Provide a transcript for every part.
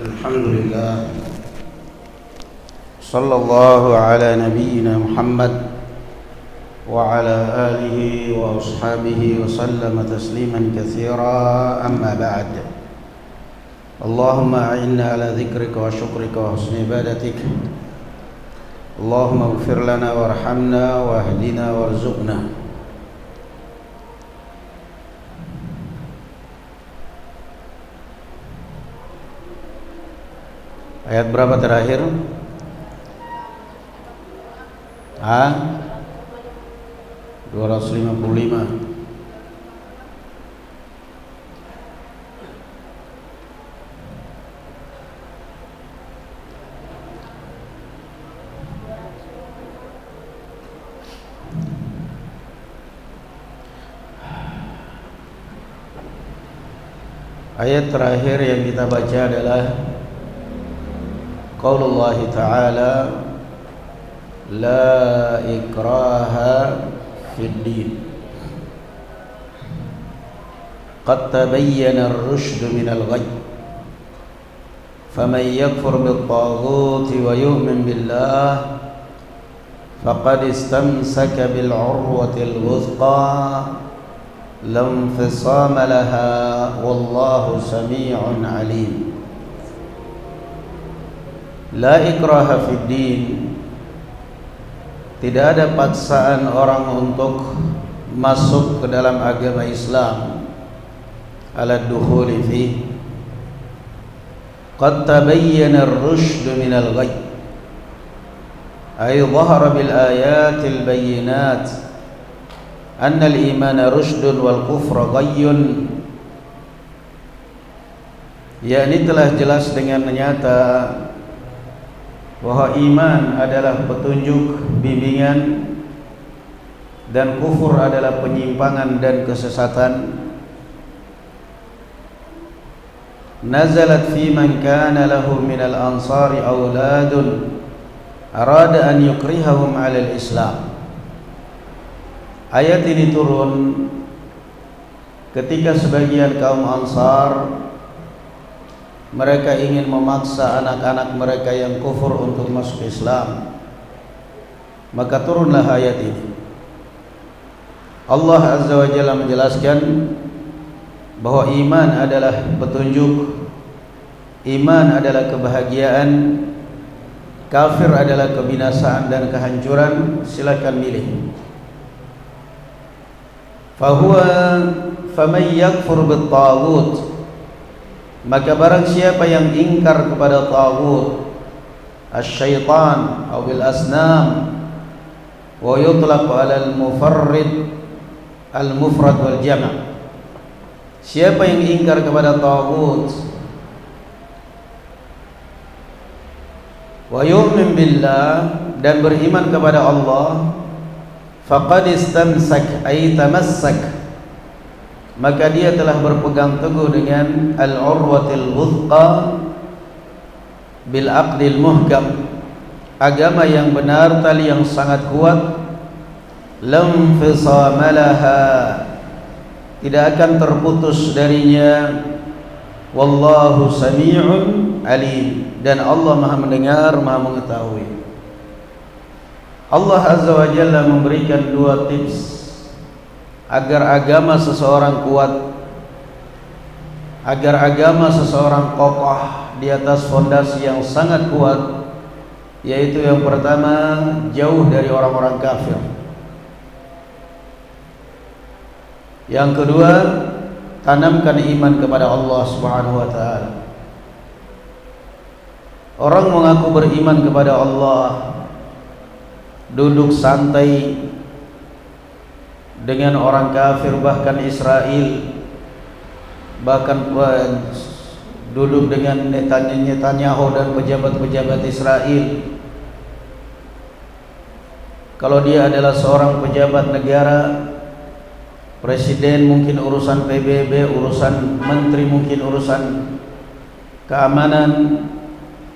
Alhamdulillah. Sallallahu ala nabiyyina Muhammad wa ala alihi wa ashabihi wa sallama tasliman katsira, amma ba'd. Allahumma a'inna ala dzikrika wa syukrika wa husni ibadatik. Allahumma ighfir lana warhamna wahdina warzuqna. Ayat berapa terakhir? 255. Ayat terakhir yang kita baca adalah Qaulullah Ta'ala, La ikraha fid din, Qad tabayyana ar-rushdu minal ghayy, Faman yakfur bit-taghuti wa yu'min billah Faqad istamsaka bil-'urwatil wuthqa la infisama laha wallahu sami'un 'alim. La ikraha fid din, tidak ada paksaan orang untuk masuk ke dalam agama Islam, ala dukhuli fi. Qad tabayyana ar-rushd min al-ghayy, ay dhahara bil ayatil bayyinat anna al-iman rushdun wal kufra ghayyun. Yakni telah jelas dengan nyata bahwa iman adalah petunjuk, bimbingan, dan kufur adalah penyimpangan dan kesesatan. Nazalat fi man kana lahu minal ansari auladun arada an yukrihahum 'alal Islam. Ayat ini turun ketika sebagian kaum Ansar mereka ingin memaksa anak-anak mereka yang kufur untuk masuk Islam. Maka turunlah ayat ini. Allah Azza wa Jalla menjelaskan bahwa iman adalah petunjuk, iman adalah kebahagiaan, kafir adalah kebinasaan dan kehancuran. Silakan milih. Faman yakfur bit-taghut, maka barang siapa yang ingkar kepada taghut, asy-syaitan atau bil asnam, wa yutlaq 'ala al-mufarrid al-mufrad wal jama'. Siapa yang ingkar kepada taghut wa yu'min billah, dan beriman kepada Allah, faqad istamsak ay tamassak, maka dia telah berpegang teguh dengan al-urwatil wuthqa bil aqdil muhkam, agama yang benar, tali yang sangat kuat, lam fisamalaha, tidak akan terputus darinya, wallahu sami'un alim, dan Allah Maha mendengar, Maha mengetahui. Allah Azza wa Jalla memberikan dua tips agar agama seseorang kuat, agar agama seseorang kokoh di atas fondasi yang sangat kuat, yaitu yang pertama, jauh dari orang-orang kafir. Yang kedua, tanamkan iman kepada Allah Subhanahu wa ta'ala. Orang mengaku beriman kepada Allah, duduk santai dengan orang kafir, bahkan Israel, bahkan duduk dengan Netanyahu dan pejabat-pejabat Israel. Kalau dia adalah seorang pejabat negara, presiden, mungkin urusan PBB, urusan menteri, mungkin urusan keamanan,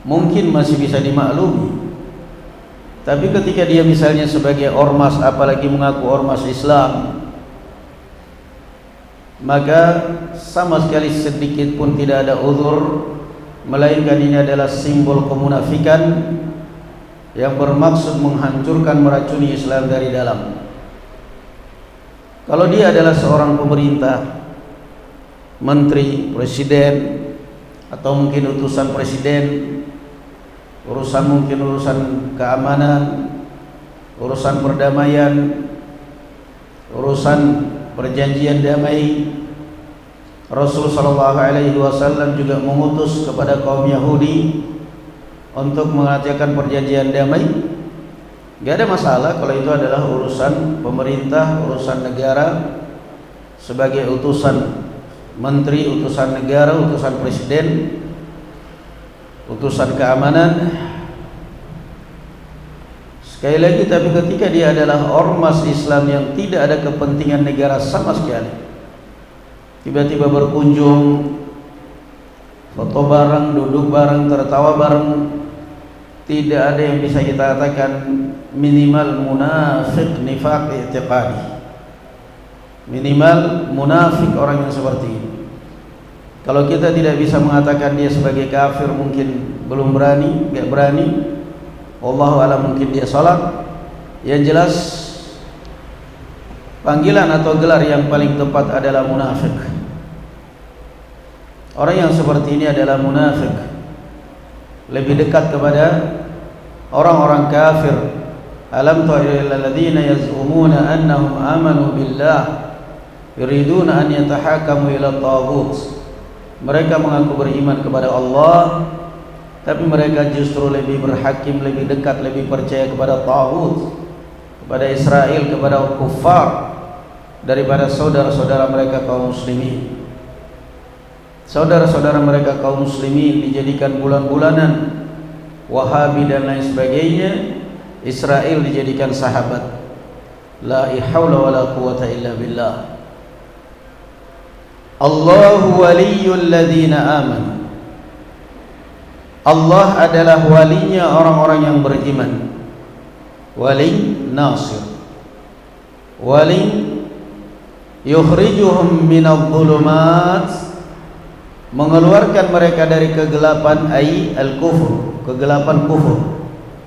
mungkin masih bisa dimaklumi. Tapi ketika dia misalnya sebagai ormas, apalagi mengaku ormas Islam, maka sama sekali sedikit pun tidak ada uzur melainkan ini adalah simbol kemunafikan yang bermaksud menghancurkan, meracuni Islam dari dalam. Kalau dia adalah seorang pemerintah, menteri, presiden, atau mungkin utusan presiden, mungkin urusan keamanan, urusan perdamaian, urusan perjanjian damai, Rasul sallallahu alaihi wasallam juga mengutus kepada kaum Yahudi untuk mengadakan perjanjian damai. Gak ada masalah kalau itu adalah urusan pemerintah, urusan negara, sebagai utusan menteri, utusan negara, utusan presiden, utusan keamanan. Sekali lagi, tapi ketika dia adalah ormas Islam yang tidak ada kepentingan negara sama sekali, tiba-tiba berkunjung, foto bareng, duduk bareng, tertawa bareng, tidak ada yang bisa kita katakan minimal munafik nifaq i'tiqadi, minimal munafik orang yang seperti ini. Kalau kita tidak bisa mengatakan dia sebagai kafir, mungkin belum berani, enggak berani, wallahu a'lam, mungkin dia salat. Yang jelas panggilan atau gelar yang paling tepat adalah munafik. Orang yang seperti ini adalah munafik, lebih dekat kepada orang-orang kafir. Alam tara ilal ladzina yaz'umuna annahum amanu billah yuriduna an yatahakamu ila taghut. Mereka mengaku beriman kepada Allah, tapi mereka justru lebih berhakim, lebih dekat, lebih percaya kepada taghut, kepada Israel, kepada kufar, daripada saudara-saudara mereka kaum muslimin. Saudara-saudara mereka kaum muslimin dijadikan bulan-bulanan, Wahabi dan lain sebagainya. Israel dijadikan sahabat. La haula wala quwata illa billah. Allahu waliyul ladzina amanu. Allah adalah walinya orang-orang yang beriman. Wali nasir. Wali yukhrijuhum minadh dhulumat, mengeluarkan mereka dari kegelapan, ai al-kufur, kegelapan kufur.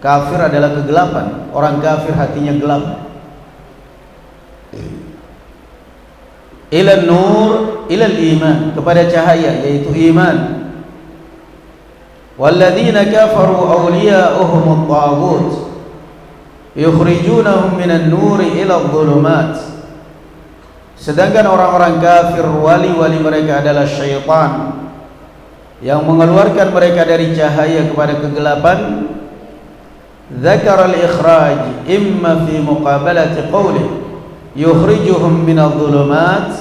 Kafir adalah kegelapan, orang kafir hatinya gelap. Ila nur, ila iman, kepada cahaya, yaitu iman. Walladzina kafaru awliya'uhum at-taghut yukhrijunahum minan nuri ila adh-dhulumat. Sedangkan orang-orang kafir, wali-wali mereka adalah syaitan yang mengeluarkan mereka dari cahaya kepada kegelapan. Dzakara al-ikhraj imma fi muqabalati qawli yukhrijuhum min adh-dhulumat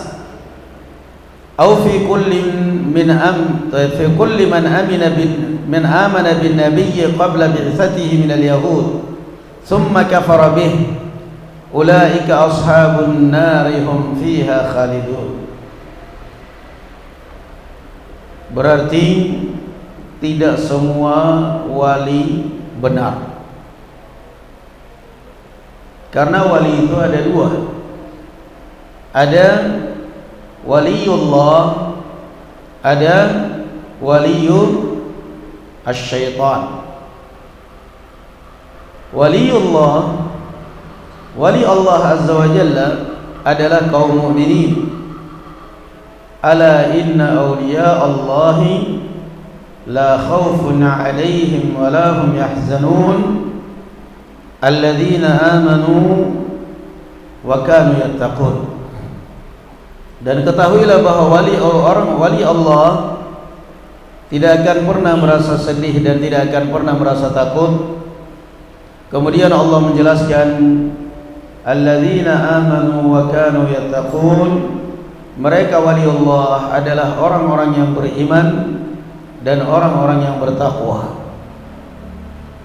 aw fi kulli man amana bin nabiy qabla bi'tsatihi min al-yahud thumma kafara bih ulaika ashabun nari hum fiha khalidun. Berarti tidak semua wali benar, karena wali itu ada dua. Ada waliullah, ada waliyul asyaitan. Waliullah, wali Allah Azza wa Jalla adalah kaum mukminin. Ala inna awliya Allahi la khawfun alaihim wa la hum yahzanun alladzina amanu wa kanu yattaqun. Dan ketahuilah bahwa wali Allah tidak akan pernah merasa sedih dan tidak akan pernah merasa takut. Kemudian Allah menjelaskan alladzina amanu wa kanu yattaqun. Mereka wali Allah adalah orang-orang yang beriman dan orang-orang yang bertakwa.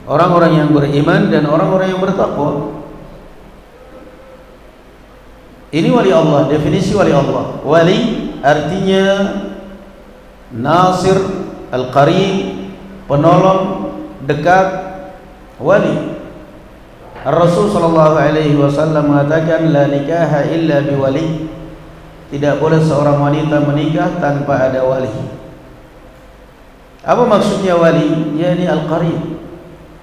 Orang-orang yang beriman dan orang-orang yang bertakwa. Ini wali Allah, definisi wali Allah. Wali artinya nasir, al-qarib, penolong, dekat, wali. Rasul sallallahu alaihi wasallam mengatakan la nikaha illa biwali. Tidak boleh seorang wanita menikah tanpa ada wali. Apa maksudnya wali? Yani al-qarib,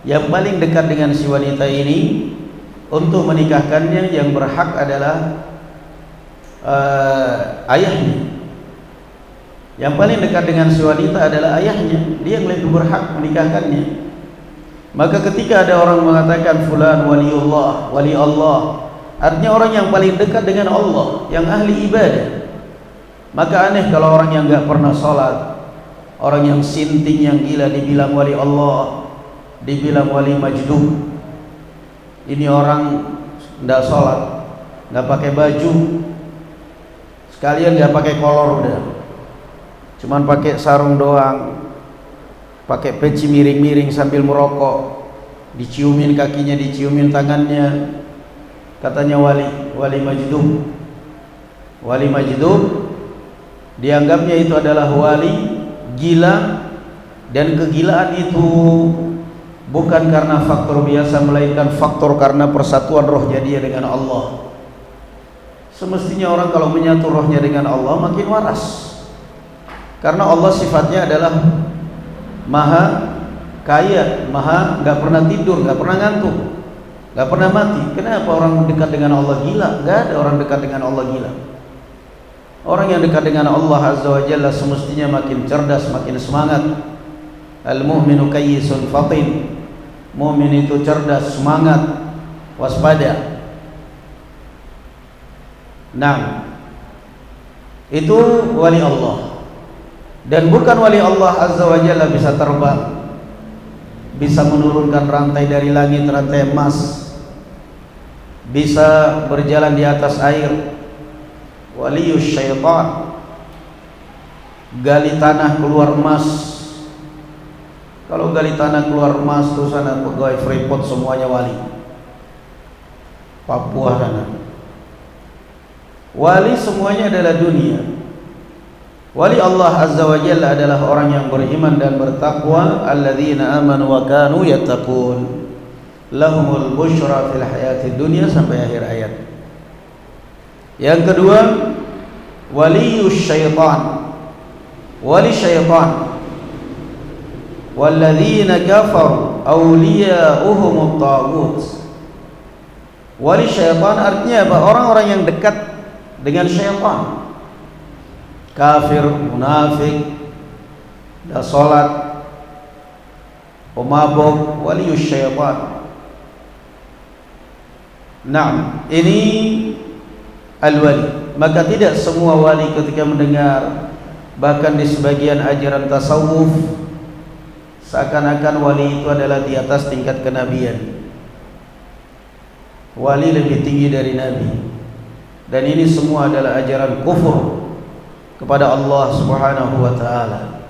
yang paling dekat dengan si wanita ini untuk menikahkannya. Yang berhak adalah ayahnya. Yang paling dekat dengan si wanita adalah ayahnya. Dia yang lebih berhak menikahkannya. Maka ketika ada orang mengatakan fulan waliullah, wali Allah, artinya orang yang paling dekat dengan Allah, yang ahli ibadah. Maka aneh kalau orang yang enggak pernah sholat, orang yang sinting, yang gila dibilang wali Allah, dibilang wali majdub. Ini orang enggak sholat, enggak pakai baju, sekalian enggak pakai kolor udah, cuman pakai sarung doang, pakai peci miring-miring sambil merokok, diciumin kakinya, diciumin tangannya, katanya wali majdub. Wali majdub dianggapnya itu adalah wali gila, dan kegilaan itu bukan karena faktor biasa, melainkan faktor karena persatuan rohnya dia dengan Allah. Semestinya orang kalau menyatu rohnya dengan Allah makin waras, karena Allah sifatnya adalah maha kaya, maha gak pernah tidur, gak pernah ngantuk, gak pernah mati. Kenapa orang dekat dengan Allah gila? Gak ada orang dekat dengan Allah gila. Orang yang dekat dengan Allah Azza wa Jalla semestinya makin cerdas, makin semangat. Al-mu'minu kayyisun fatin. Mu'min itu cerdas, semangat, waspada. Nah, itu wali Allah. Dan bukan wali Allah Azza wa Jalla bisa terbang, bisa menurunkan rantai dari langit, rantai emas, bisa berjalan di atas air. Waliyus syaitan, gali tanah keluar emas. Kalau gali tanah keluar emas tuh sana pegawai Freeport semuanya wali. Papua sana wali, semuanya adalah dunia. Wali Allah Azza wa Jalla adalah orang yang beriman dan bertakwa. Alladzina amanu wa kanu yattaqun lahumul busyra fil hayatid dunya, sampai akhir ayat. Yang kedua, waliyus syaitan. Wali syaitan, walladzina kafaru awliya'uhumut taghut. Wali syaitan artinya apa? Orang-orang yang dekat dengan syaitan. Kafir, munafik, dah salat, pemabuk, waliyus syaitan. Nah, ini al-wali. Maka tidak semua wali ketika mendengar, bahkan di sebagian ajaran tasawuf, seakan-akan wali itu adalah di atas tingkat kenabian. Wali lebih tinggi dari nabi. Dan ini semua adalah ajaran kufur kepada Allah Subhanahu wa taala.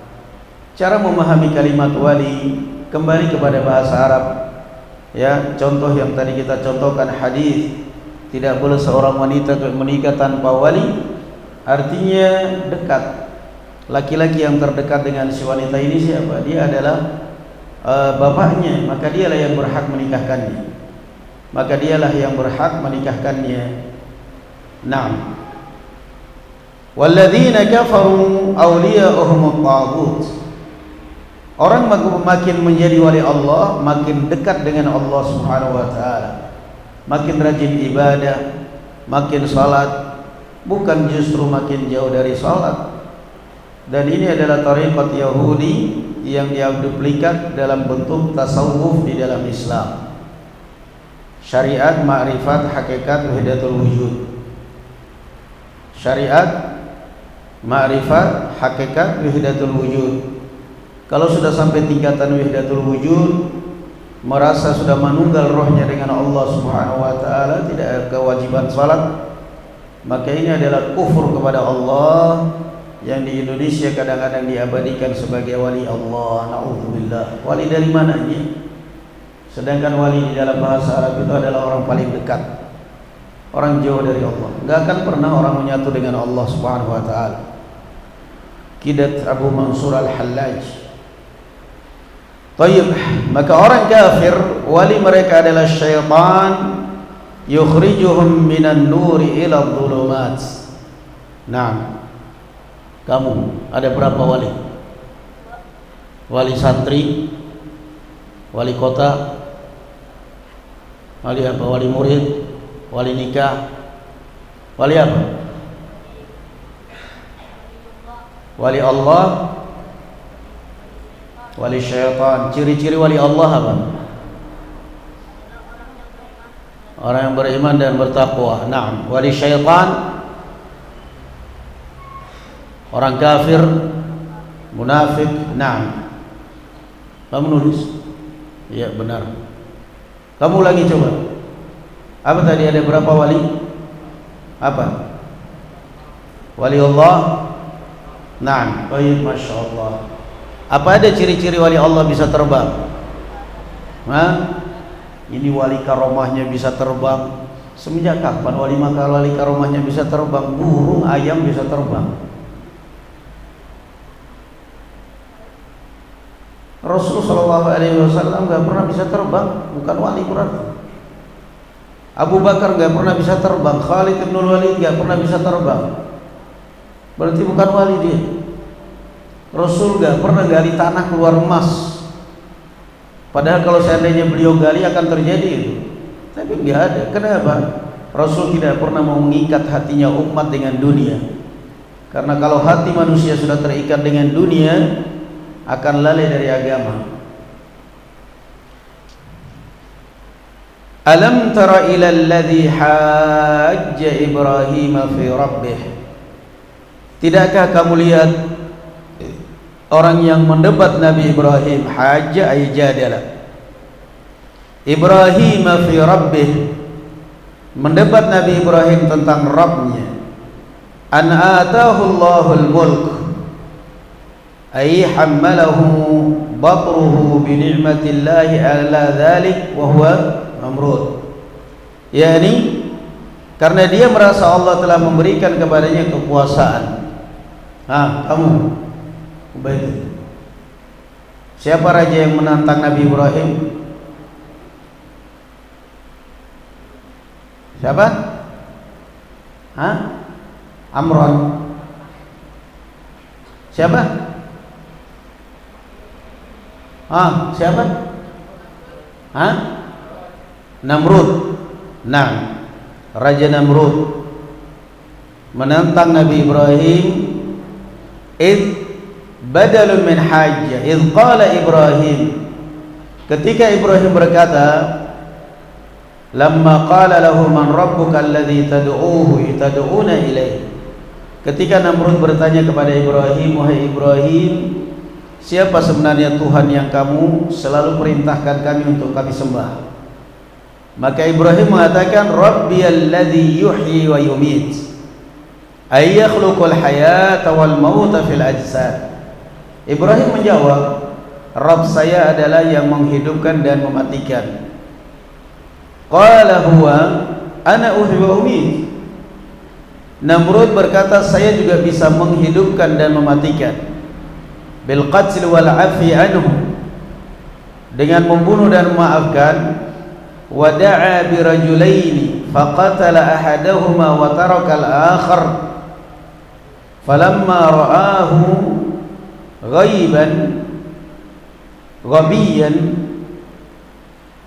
Cara memahami kalimat wali kembali kepada bahasa Arab. Ya, contoh yang tadi kita contohkan hadis, tidak boleh seorang wanita menikah tanpa wali, artinya dekat. Laki-laki yang terdekat dengan si wanita ini siapa? Dia adalah bapaknya, maka dialah yang berhak menikahkannya. Maka dialah yang berhak menikahkannya. Naam. Walladzina kafaru awliya'uhumut taghut. Orang makin menjadi wali Allah, makin dekat dengan Allah Subhanahu wa taala, makin rajin ibadah, makin salat, bukan justru makin jauh dari salat. Dan ini adalah tariqat Yahudi yang diaplikat dalam bentuk tasawuf di dalam Islam. Syariat, ma'rifat, hakikat, wahdatul wujud. Syariat, ma'rifat, hakikat, wahdatul wujud. Kalau sudah sampai tingkatan wahdatul wujud, merasa sudah menunggal rohnya dengan Allah Subhanahu wa taala, tidak ada kewajiban salat, maka ini adalah kufur kepada Allah, yang di Indonesia kadang-kadang diabadikan sebagai wali Allah. Na'udzubillah. Wali dari mananya? Sedangkan wali di dalam bahasa Arab itu adalah orang paling dekat, orang jauh dari Allah. Enggak akan pernah orang menyatu dengan Allah Subhanahu wa taala. Kidat Abu Mansur Al-Hallaj. Tayyib, maka orang kafir wali mereka adalah syaitan, yukhrijuhum minan nuri ila dhulumat. Nah, kamu ada berapa wali? wali santri, wali kota, wali apa? Wali murid, wali nikah, wali apa? Wali Allah, wali syaitan. Ciri-ciri wali Allah apa? Orang yang beriman dan bertakwa. Naam. Wali syaitan, orang kafir, munafik. Naam. Kamu nulis? Iya benar. Kamu lagi coba. Apa tadi, ada berapa wali? Apa? Wali Allah. Naam. Baik, masya Allah. Apa ada ciri-ciri wali Allah bisa terbang? Hah? Ini wali karomahnya bisa terbang. Semenjak kapan wali karomahnya bisa terbang? Burung, ayam bisa terbang. Rasulullah SAW nggak pernah bisa terbang, bukan wali berarti. Abu Bakar nggak pernah bisa terbang, Khalid bin Walid nggak pernah bisa terbang, berarti bukan wali dia. Rasul nggak pernah gali tanah keluar emas, padahal kalau seandainya beliau gali akan terjadi itu. Tapi nggak ada. Kenapa? Rasul tidak pernah mau mengikat hatinya umat dengan dunia. Karena kalau hati manusia sudah terikat dengan dunia, akan lalai dari agama. Alam tara ila alladhi hajja Ibrahim fi rabbih. Tidakkah kamu lihat orang yang mendebat Nabi Ibrahim? Hajja ay jadala. Ibrahim fi rabbih, mendebat Nabi Ibrahim tentang Rabbnya. An atahu Allahul mulk, ay hammalahu batruhu bi ni'matillahi ala dhalik wa huwa Namrud. Yani karena dia merasa Allah telah memberikan kepadanya kekuasaan. Kamu Ubaid, siapa raja yang menantang Nabi Ibrahim? Siapa? Amron. Siapa? Siapa? Namrud. Nah, Raja Namrud menantang Nabi Ibrahim. Badalun min hajjah. Qala Ibrahim, ketika Ibrahim berkata, lamma qala lahu man rabbuka alladhi tad'una ilaih. Ketika Namrud bertanya kepada Ibrahim, wahai Ibrahim, siapa sebenarnya Tuhan yang kamu selalu perintahkan kami untuk kami sembah? Maka Ibrahim mengatakan, Rabbi alladhi yuhyi wa yumit, ay yakhluqul hayata wal mauta fil ajsad. Ibrahim menjawab, Rabb saya adalah yang menghidupkan dan mematikan. Qala huwa ana uhyi wa umit. Namrud berkata, saya juga bisa menghidupkan dan mematikan. Bil qatl wal afi anhu, dengan membunuh dan memaafkan. Wa da'a bi rajulaini faqatala ahadahuma wa taraka al-akhar. Falamma ra'ahu ghaiban ghabiyan,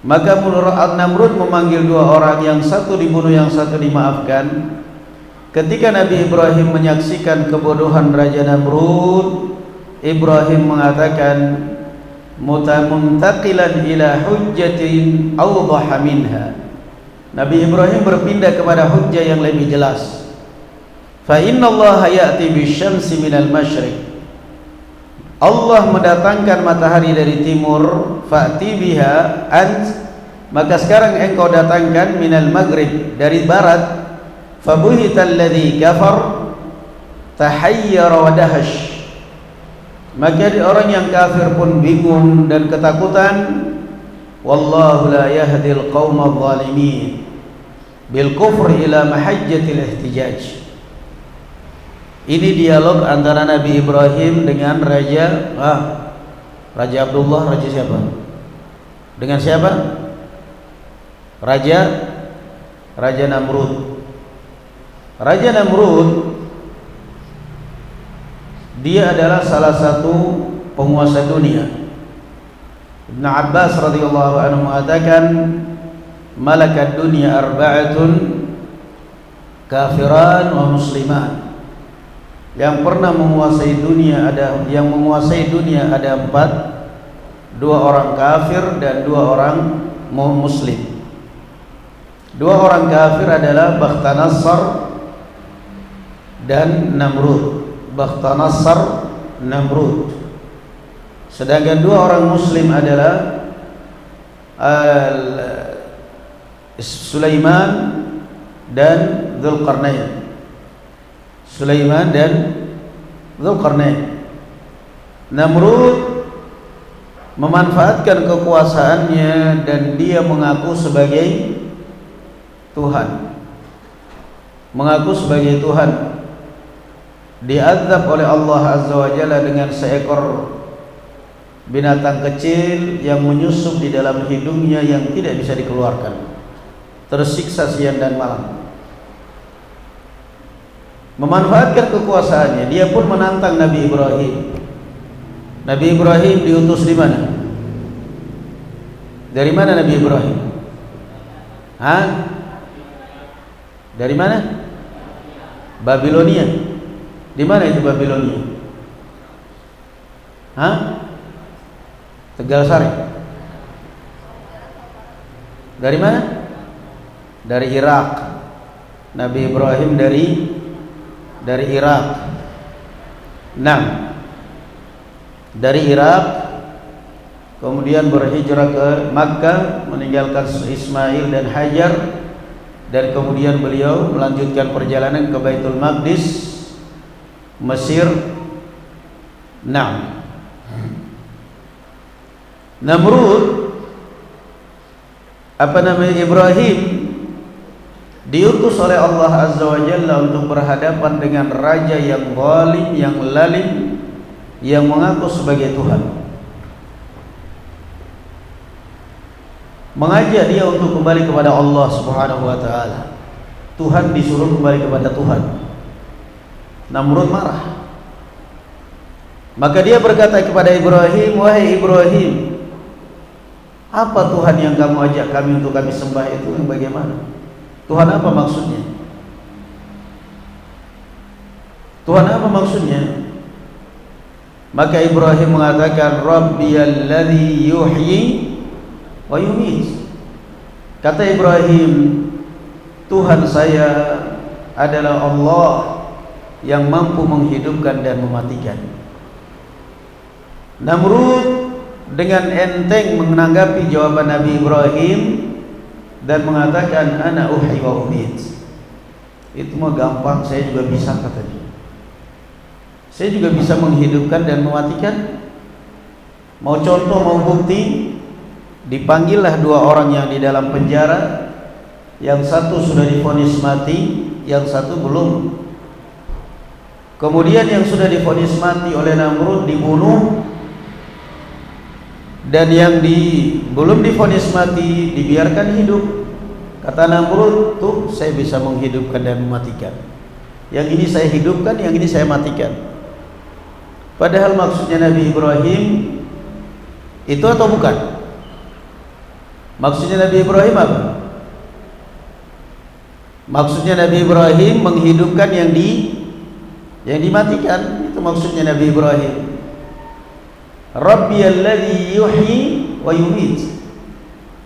maka Namrud memanggil dua orang, yang satu dibunuh, yang satu dimaafkan. Ketika Nabi Ibrahim menyaksikan kebodohan Raja Namrud, Ibrahim mengatakan, muntaqilan ila hujjatin awdaha minha. Nabi Ibrahim berpindah kepada hujjah yang lebih jelas. Fa inna Allah ya'ti bisyamsi minal masyriq, Allah mendatangkan matahari dari timur. Fa'ti biha ant, maka sekarang engkau datangkan minal maghrib, dari barat. Fabuhital ladzi kafar tahayyara wa dahash, maka orang yang kafir pun bingung dan ketakutan. Wallahu la yahdil qaumadh dhalimin bil kufr ila mahajjatil ihtijaj. Ini dialog antara Nabi Ibrahim dengan Raja Abdullah. Raja siapa? Dengan siapa? Raja Namrud. Raja Namrud, dia adalah salah satu penguasa dunia. Ibn Abbas radhiyallahu anhu mengatakan, malakad dunya arba'atun kafiran wa musliman. Yang pernah menguasai dunia ada empat, dua orang kafir dan dua orang muslim. Dua orang kafir adalah Bakhtanassar dan Namrud. Bakhtanassar, Namrud. Sedangkan dua orang muslim adalah Sulaiman dan Dzulqarnain. Sulaiman dan Dzulqarnain. Namrud memanfaatkan kekuasaannya dan dia mengaku sebagai Tuhan. Mengaku sebagai Tuhan. Diazab oleh Allah Azza wa Jalla dengan seekor binatang kecil yang menyusup di dalam hidungnya yang tidak bisa dikeluarkan. Tersiksa siang dan malam. Memanfaatkan kekuasaannya, dia pun menantang Nabi Ibrahim. Nabi Ibrahim diutus di mana? Dari mana Nabi Ibrahim? Hah? Dari mana? Babilonia. Di mana itu Babilonia? Hah? Tegal Sari. Dari mana? Dari Irak. Nabi Ibrahim dari Irak. Dari Irak kemudian berhijrah ke Makkah, meninggalkan Ismail dan Hajar, dan kemudian beliau melanjutkan perjalanan ke Baitul Maqdis, Mesir. Namrud, Ibrahim diutus oleh Allah Azza wa Jalla untuk berhadapan dengan raja yang zalim, yang lalim, yang mengaku sebagai Tuhan. Mengajak dia untuk kembali kepada Allah Subhanahu wa taala. Tuhan disuruh kembali kepada Tuhan. Namrud marah. Maka dia berkata kepada Ibrahim, "Wahai Ibrahim, apa Tuhan yang kamu ajak kami untuk kami sembah itu yang bagaimana? Tuhan apa maksudnya? Tuhan apa maksudnya?" Maka Ibrahim mengatakan, "Rabbiyalladzi yuhyi wa yumiit." Kata Ibrahim, Tuhan saya adalah Allah yang mampu menghidupkan dan mematikan. Namrud dengan enteng menanggapi jawaban Nabi Ibrahim dan mengatakan, "Ana uhyi wa umiit." Itu mah gampang, saya juga bisa, katanya. Saya juga bisa menghidupkan dan mematikan. Mau contoh, mau bukti? Dipanggillah dua orang yang di dalam penjara. Yang satu sudah divonis mati, yang satu belum. Kemudian yang sudah divonis mati oleh Namrud dibunuh, dan yang belum divonis mati dibiarkan hidup. Kata Namrud, tuh saya bisa menghidupkan dan mematikan. Yang ini saya hidupkan, yang ini saya matikan. Padahal maksudnya Nabi Ibrahim itu atau bukan? Maksudnya Nabi Ibrahim apa? Maksudnya Nabi Ibrahim menghidupkan yang dimatikan. Itu maksudnya Nabi Ibrahim. Rabbiyalladzi yuhyi wa yumiit.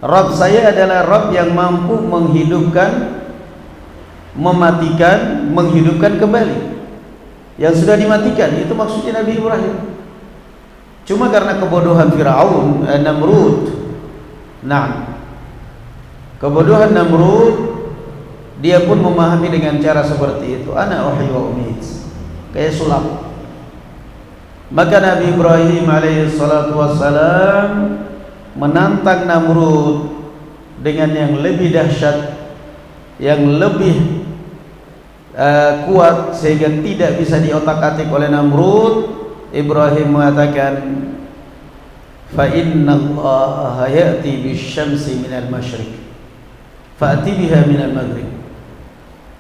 Rabb saya adalah Rabb yang mampu menghidupkan, mematikan, menghidupkan kembali yang sudah dimatikan. Itu maksudnya Nabi Ibrahim. Cuma karena kebodohan Firaun, Namrud. Kebodohan Namrud, dia pun memahami dengan cara seperti itu. Ana uhyi wa umiit. Kayak sulap. Maka Nabi Ibrahim alaihissalatu wassalam menantang Namrud dengan yang lebih dahsyat, yang lebih kuat, sehingga tidak bisa diotak-atik oleh Namrud. Ibrahim mengatakan, "Fa inna Allah ya'ti bisyamsi minal masyriq, fa'ti biha minal maghrib."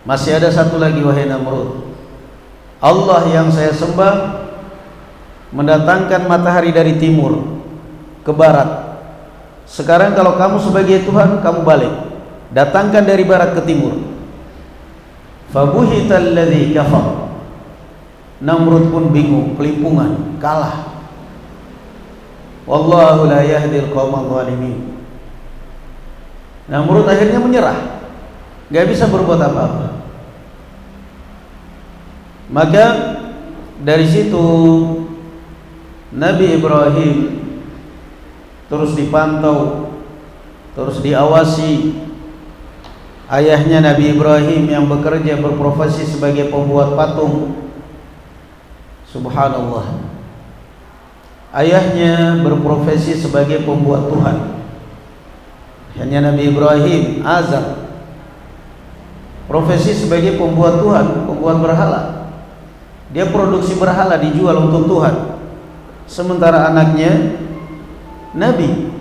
Masih ada satu lagi, wahai Namrud. Allah yang saya sembah mendatangkan matahari dari timur ke barat. Sekarang kalau kamu sebagai Tuhan, kamu balik, datangkan dari barat ke timur. Fabuhital ladzi kafar. Namrud pun bingung, kelimpungan, kalah. Wallahu la yahdil qaumadh dhalimin. Namrud akhirnya menyerah, gak bisa berbuat apa-apa. Maka dari situ Nabi Ibrahim terus dipantau, terus diawasi. Ayahnya Nabi Ibrahim yang bekerja berprofesi sebagai pembuat patung. Subhanallah. Ayahnya berprofesi sebagai pembuat Tuhan. Hanya Nabi Ibrahim, Azar, profesi sebagai pembuat Tuhan, pembuat berhala. Dia produksi berhala dijual untuk Tuhan. Sementara anaknya Nabi,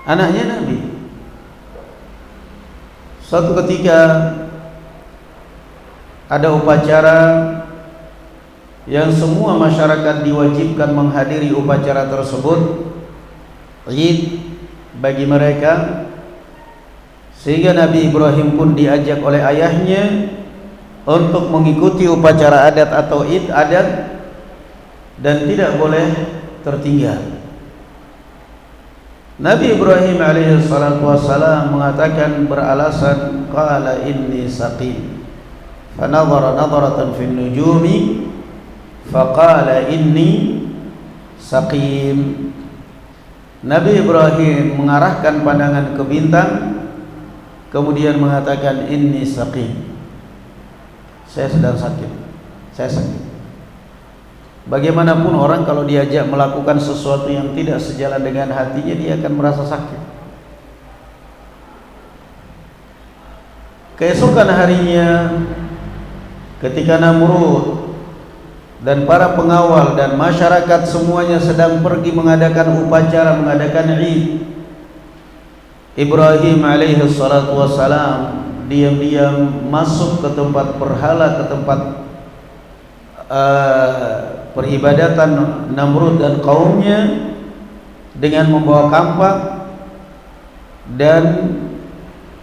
anaknya Nabi. Suatu ketika ada upacara yang semua masyarakat diwajibkan menghadiri upacara tersebut, Id bagi mereka, sehingga Nabi Ibrahim pun diajak oleh ayahnya untuk mengikuti upacara adat atau Id adat dan tidak boleh tertinggal. Nabi Ibrahim alaihi salatu wassalam mengatakan beralasan, qala inni saqim, fa nadhara nadratan fin nujumi faqala inni saqim. Nabi Ibrahim mengarahkan pandangan ke bintang, kemudian mengatakan inni saqim, saya sedang sakit, saya sakit. Bagaimanapun orang kalau diajak melakukan sesuatu yang tidak sejalan dengan hatinya, dia akan merasa sakit. Keesokan harinya ketika Namrud dan para pengawal dan masyarakat semuanya sedang pergi mengadakan upacara, mengadakan Id, Ibrahim alaihi salatu wassalam diam-diam masuk ke tempat berhala, ke tempat peribadatan Namrud dan kaumnya dengan membawa kampak, dan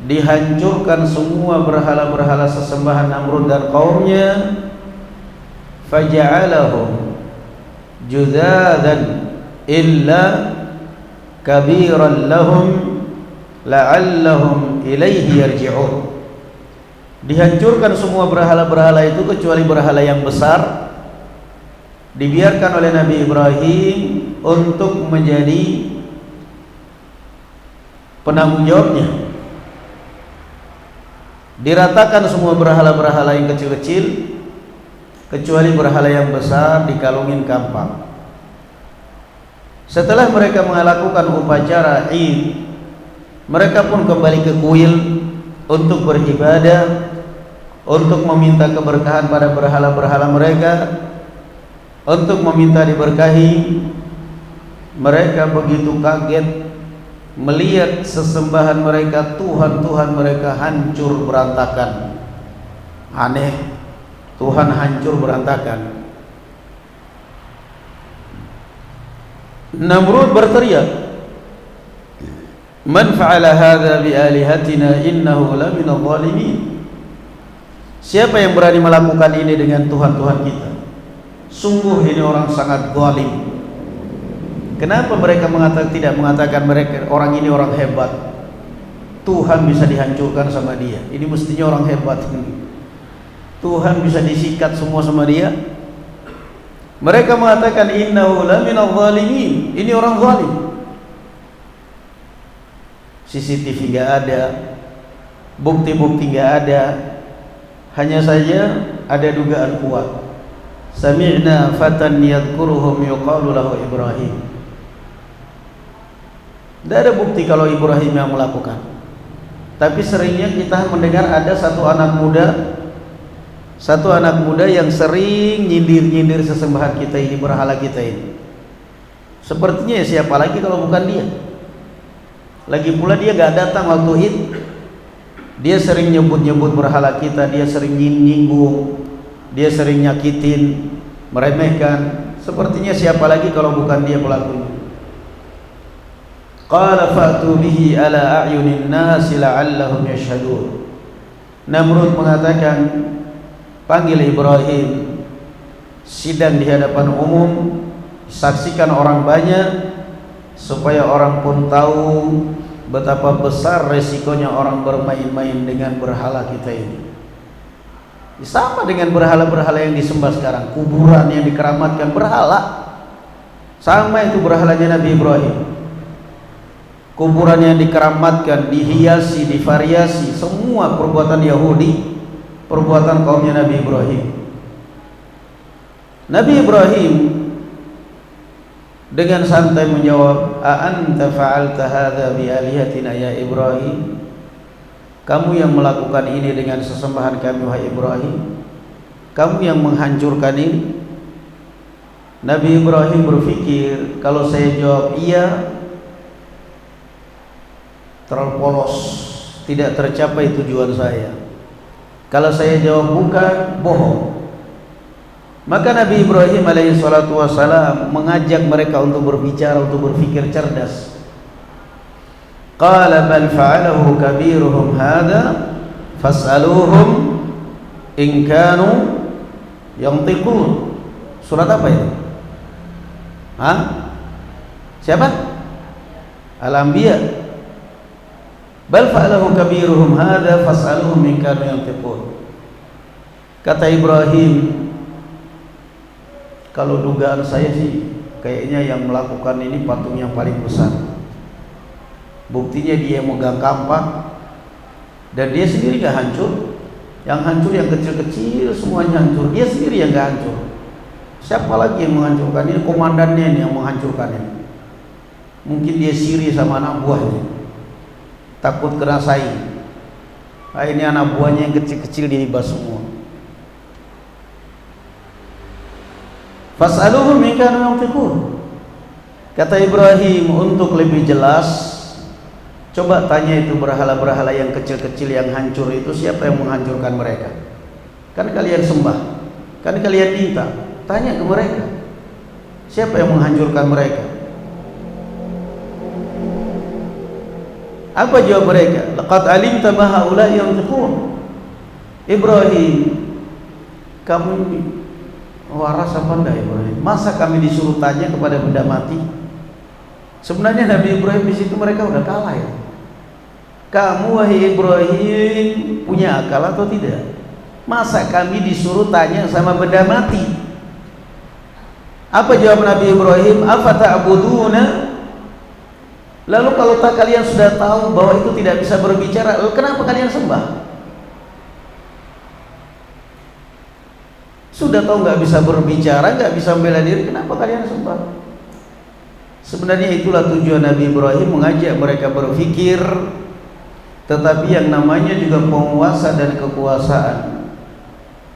dihancurkan semua berhala-berhala sesembahan Namrud dan kaumnya. Faja'alahum judzadan illa kabiran lahum la'allahum ilaihi yarji'un. Dihancurkan semua berhala-berhala itu kecuali berhala yang besar, dibiarkan oleh Nabi Ibrahim untuk menjadi penanggung jawabnya. Diratakan semua berhala-berhala yang kecil-kecil, kecuali berhala yang besar dikalungin kampak. Setelah mereka melakukan upacara Id, mereka pun kembali ke kuil untuk beribadah, untuk meminta keberkahan pada berhala-berhala mereka, untuk meminta diberkahi. Mereka begitu kaget melihat sesembahan mereka, Tuhan-Tuhan mereka hancur berantakan. Aneh, Tuhan hancur berantakan. Namrud berteriak, "Man fa'ala hadza bi alihatina innahu laminadh dhalimin." Siapa yang berani melakukan ini dengan Tuhan-Tuhan kita? Sungguh ini orang sangat zalim. Kenapa mereka tidak mengatakan mereka orang ini orang hebat? Tuhan bisa dihancurkan sama dia. Ini mestinya orang hebat. Tuhan bisa disikat semua sama dia. Mereka mengatakan innahu laminadh dhalimin. Ini orang zalim. CCTV enggak ada, bukti-bukti enggak ada. Hanya saja ada dugaan kuat. Sami'na fatan yadhkuruhum yuqalu lahu Ibrahim. Tidak ada bukti kalau Ibrahim yang melakukan. Tapi seringnya kita mendengar ada satu anak muda yang sering nyindir-nyindir sesembahan kita ini, berhala kita ini. Sepertinya ya siapa lagi kalau bukan dia. Lagi pula dia gak datang waktu Id. Dia sering nyebut-nyebut berhala kita, dia sering nyinggung, dia sering nyakitin, meremehkan. Sepertinya siapa lagi kalau bukan dia pelakunya. Qala fa'tu bihi ala a'yunin nasi la'allahum yashhadun. Namrud mengatakan, panggil Ibrahim, sidang di hadapan umum, saksikan orang banyak, supaya orang pun tahu betapa besar resikonya orang bermain-main dengan berhala kita ini. Sama dengan berhala-berhala yang disembah sekarang, kuburan yang dikeramatkan, berhala. Sama itu berhalanya Nabi Ibrahim. Kuburan yang dikeramatkan, dihiasi, divariasi, semua perbuatan Yahudi, perbuatan kaumnya Nabi Ibrahim. Nabi Ibrahim dengan santai menjawab, "A anta fa'alta hadza bi alihatina ya Ibrahim?" Kamu yang melakukan ini dengan sesembahan kami wahai Ibrahim? Kamu yang menghancurkan ini? Nabi Ibrahim berpikir, kalau saya jawab iya, terlalu polos, tidak tercapai tujuan saya. Kalau saya jawab bukan, bohong. Maka Nabi Ibrahim alaihi salatu wassalam mengajak mereka untuk berbicara, untuk berpikir cerdas. Qala bal fa'alahu kabiruhum hadha fas'aluhum in kanu yantiqun. Surat apa itu? Hah? Siapa? Al-Anbiya. Bal fa'alahu kabiruhum hadha fas'aluhum in kanu yantiqun. Kata Ibrahim, kalau dugaan saya sih kayaknya yang melakukan ini patung yang paling besar. Buktinya dia megang kampak dan dia sendiri gak hancur. Yang hancur yang kecil-kecil semuanya hancur, dia sendiri yang gak hancur. Siapa lagi yang menghancurkan ini? Komandannya ini yang menghancurkan ini. Mungkin dia siri sama anak buahnya, takut kena saing. Nah, ini anak buahnya yang kecil-kecil dihibas semua. Fas'aluhum in kanu yantiqun. Kata Ibrahim, untuk lebih jelas, coba tanya itu berhala-berhala yang kecil-kecil yang hancur itu, siapa yang menghancurkan mereka? Kan kalian sembah, kan kalian minta, tanya ke mereka, siapa yang menghancurkan mereka? Apa jawab mereka? Laqad alimta ma haula'i yantiqun. Ibrahim, kamu waras apa enggak Ibrahim? Masa kami disuruh tanya kepada benda mati? Sebenarnya Nabi Ibrahim di situ mereka udah kalah ya. Kamu wahai Ibrahim punya akal atau tidak? Masa kami disuruh tanya sama benda mati? Apa jawab Nabi Ibrahim? Afata'buduna? Lalu kalau tak kalian sudah tahu bahwa itu tidak bisa berbicara, lalu kenapa kalian sembah? Sudah tahu nggak bisa berbicara, nggak bisa membela diri, kenapa kalian sembah? Sebenarnya itulah tujuan Nabi Ibrahim, mengajak mereka berpikir. Tetapi yang namanya juga penguasa dan kekuasaan,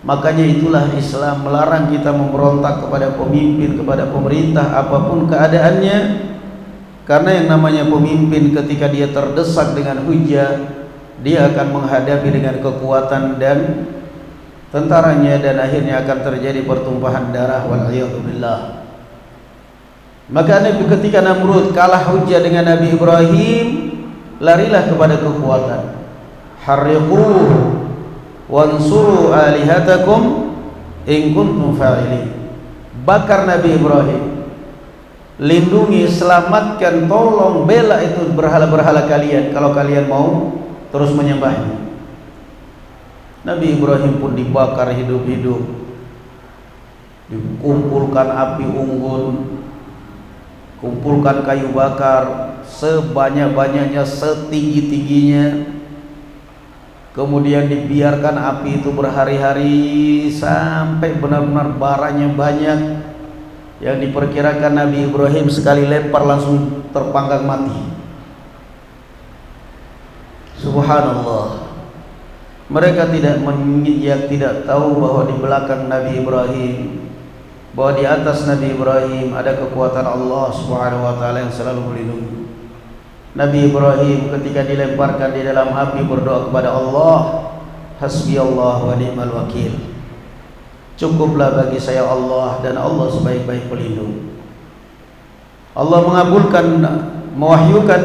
makanya itulah Islam melarang kita memberontak kepada pemimpin, kepada pemerintah apapun keadaannya. Karena yang namanya pemimpin ketika dia terdesak dengan hujah, dia akan menghadapi dengan kekuatan dan tentaranya, dan akhirnya akan terjadi pertumpahan darah, wal'iyadzubillah. Maka ketika Namrud kalah hujah dengan Nabi Ibrahim, larilah kepada kekuatan. Harriquhu wansuru alihatakum in kuntum fa'ilin. Bakar Nabi Ibrahim, lindungi, selamatkan, tolong, bela itu berhala-berhala kalian kalau kalian mau terus menyembahnya. Nabi Ibrahim pun dibakar hidup-hidup, dikumpulkan api unggun, kumpulkan kayu bakar sebanyak-banyaknya, setinggi-tingginya, kemudian dibiarkan api itu berhari-hari sampai benar-benar baranya banyak. Yang diperkirakan Nabi Ibrahim sekali lempar langsung terpanggang mati. Subhanallah. Mereka tidak tahu bahwa di belakang Nabi Ibrahim, bahwa di atas Nabi Ibrahim ada kekuatan Allah Subhanahu wa taala yang selalu melindungi. Nabi Ibrahim ketika dilemparkan di dalam api berdoa kepada Allah, hasbiyallah wa ni'mal wakil. Cukuplah bagi saya Allah dan Allah sebaik-baik pelindung. Allah mengabulkan mewahyukan,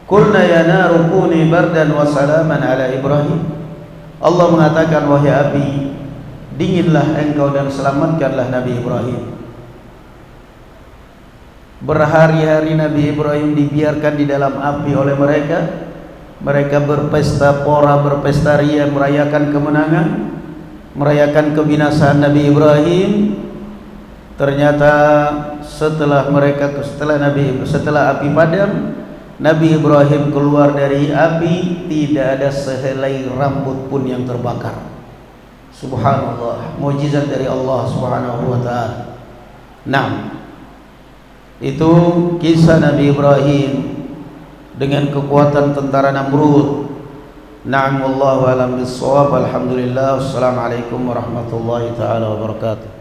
qulna ya naru kuni bardan wa salaman ala Ibrahim. Allah mengatakan, wahai api, dinginlah engkau dan selamatkanlah Nabi Ibrahim. Berhari-hari Nabi Ibrahim dibiarkan di dalam api oleh mereka. Mereka berpesta pora, berpesta ria, merayakan kemenangan, merayakan kebinasaan Nabi Ibrahim. Ternyata setelah api padam, Nabi Ibrahim keluar dari api, tidak ada sehelai rambut pun yang terbakar. Subhanallah, mukjizat dari Allah Subhanahu wa taala. Nah, itu kisah Nabi Ibrahim dengan kekuatan tentara Namrud. Na'am, wallahu a'lam bissawab. Alhamdulillah, wassalamualaikum warahmatullahi taala wabarakatuh.